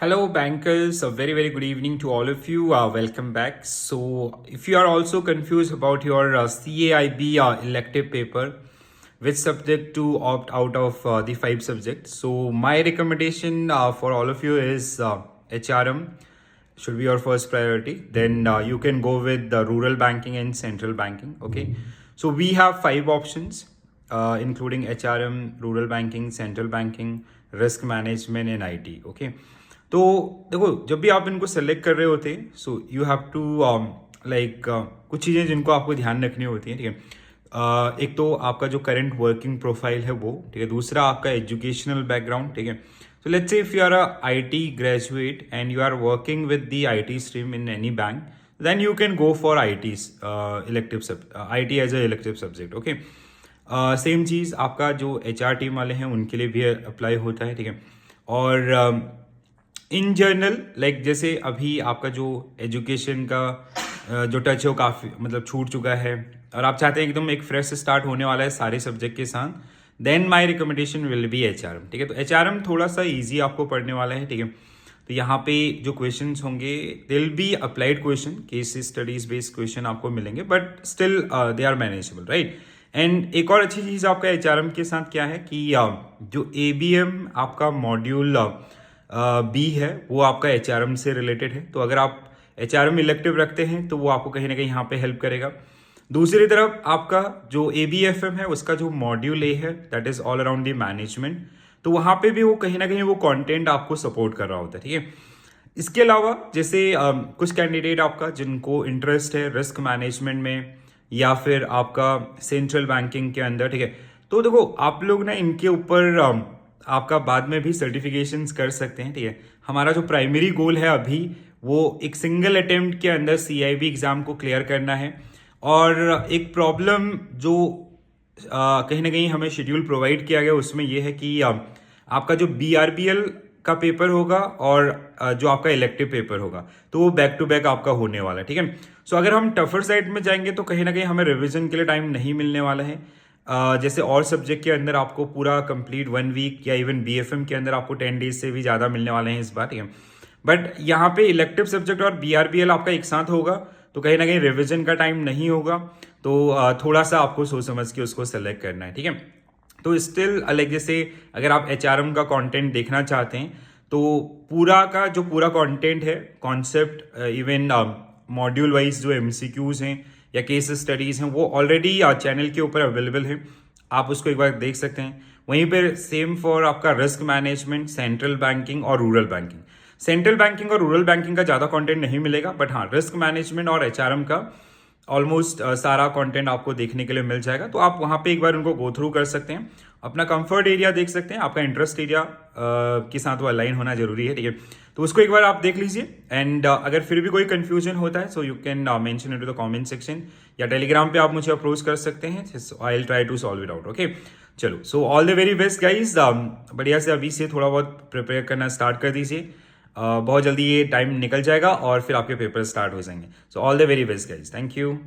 Hello, bankers. A very good evening to all of you. Welcome back. So, if you are also confused about your CAIB elective paper, which subject to opt out of the five subjects, so my recommendation for all of you is HRM should be your first priority. Then you can go with the rural banking and central banking. Okay, so we have five options, including HRM, rural banking, central banking, risk management, and IT. Okay. तो देखो जब भी आप इनको select कर रहे होते हैं so you have to like कुछ चीज़ें जिनको आपको ध्यान रखनी होती हैं, ठीक है। एक तो आपका जो करंट वर्किंग प्रोफाइल है वो, ठीक है। दूसरा आपका एजुकेशनल बैकग्राउंड, ठीक है। So let's say if you are a IT graduate and you are working with the IT stream in any bank, then you can go for IT IT as a elective subject. Okay, same चीज़ आपका जो HR team वाले हैं उनके लिए भी apply होता है, ठीक है। और इन जनरल लाइक जैसे अभी आपका जो एजुकेशन का जो टच है वो काफ़ी मतलब छूट चुका है और आप चाहते हैं एकदम एक फ्रेश स्टार्ट होने वाला है सारे सब्जेक्ट के साथ, then my recommendation will be HRM, ठीक है। तो HRM थोड़ा सा इजी आपको पढ़ने वाला है, ठीक है। तो यहाँ पे जो क्वेश्चंस होंगे they will be applied question, case studies based question आपको मिलेंगे, but still they are manageable, right. And एक और अच्छी चीज़ आपका HRM के साथ क्या है कि जो ABM आपका मॉड्यूल बी है वो आपका HRM से रिलेटेड है। तो अगर आप HRM इलेक्टिव रखते हैं तो वो आपको कहीं ना कहीं यहाँ पे हेल्प करेगा। दूसरी तरफ आपका जो ABFM है उसका जो मॉड्यूल ए है that is all around the management, तो वहाँ पे भी वो कहीं ना कहीं वो कंटेंट आपको सपोर्ट कर रहा होता है, ठीक है। इसके अलावा जैसे कुछ कैंडिडेट आपका जिनको इंटरेस्ट है रिस्क मैनेजमेंट में या फिर आपका सेंट्रल बैंकिंग के अंदर, ठीक है। तो देखो आप लोग ना इनके ऊपर आपका बाद में भी सर्टिफिकेशंस कर सकते हैं, ठीक है। हमारा जो प्राइमरी गोल है अभी वो एक सिंगल अटेम्प्ट के अंदर CIB एग्जाम को क्लियर करना है। और एक प्रॉब्लम जो कहीं ना कहीं हमें शेड्यूल प्रोवाइड किया गया उसमें ये है कि आपका जो BRBL का पेपर होगा और जो आपका इलेक्टिव पेपर होगा तो वो बैक टू बैक आपका होने वाला है, ठीक है। सो अगर हम टफर साइड में जाएंगे तो कहीं ना कहीं हमें रिविजन के लिए टाइम नहीं मिलने वाला है। जैसे और सब्जेक्ट के अंदर आपको पूरा कंप्लीट 1 वीक या इवन BFM के अंदर आपको 10 डेज से भी ज़्यादा मिलने वाले हैं इस बार, ठीक है। बट यहाँ पे इलेक्टिव सब्जेक्ट और BRBL आपका एक साथ होगा तो कहीं ना कहीं रिविजन का टाइम नहीं होगा, तो थोड़ा सा आपको सोच समझ के उसको सेलेक्ट करना है, ठीक है। तो स्टिल लाइक जैसे अगर आप HRM का कंटेंट देखना चाहते हैं तो पूरा का जो पूरा कंटेंट है कॉन्सेप्ट इवन मॉड्यूल वाइज जो MCQs हैं या केस स्टडीज हैं वो ऑलरेडी चैनल के ऊपर अवेलेबल है, आप उसको एक बार देख सकते हैं। वहीं पर सेम फॉर आपका रिस्क मैनेजमेंट, सेंट्रल बैंकिंग और रूरल बैंकिंग। सेंट्रल बैंकिंग और रूरल बैंकिंग का ज़्यादा कंटेंट नहीं मिलेगा, बट हाँ रिस्क मैनेजमेंट और HRM का ऑलमोस्ट सारा कंटेंट आपको देखने के लिए मिल जाएगा। तो आप वहाँ पे एक बार उनको गो थ्रू कर सकते हैं, अपना कंफर्ट एरिया देख सकते हैं, आपका इंटरेस्ट एरिया के साथ वो अलाइन होना जरूरी है, ठीक है। तो उसको एक बार आप देख लीजिए एंड अगर फिर भी कोई कंफ्यूजन होता है so you can mention it to the comment section या टेलीग्राम पे आप मुझे अप्रोच कर सकते हैं, I will try to solve it out. Okay, चलो so all the very best guys. बढ़िया से अभी से थोड़ा बहुत प्रिपेयर करना स्टार्ट कर दीजिए, बहुत जल्दी ये टाइम निकल जाएगा और फिर आपके पेपर स्टार्ट हो जाएंगे। सो all the very best guys, thank you.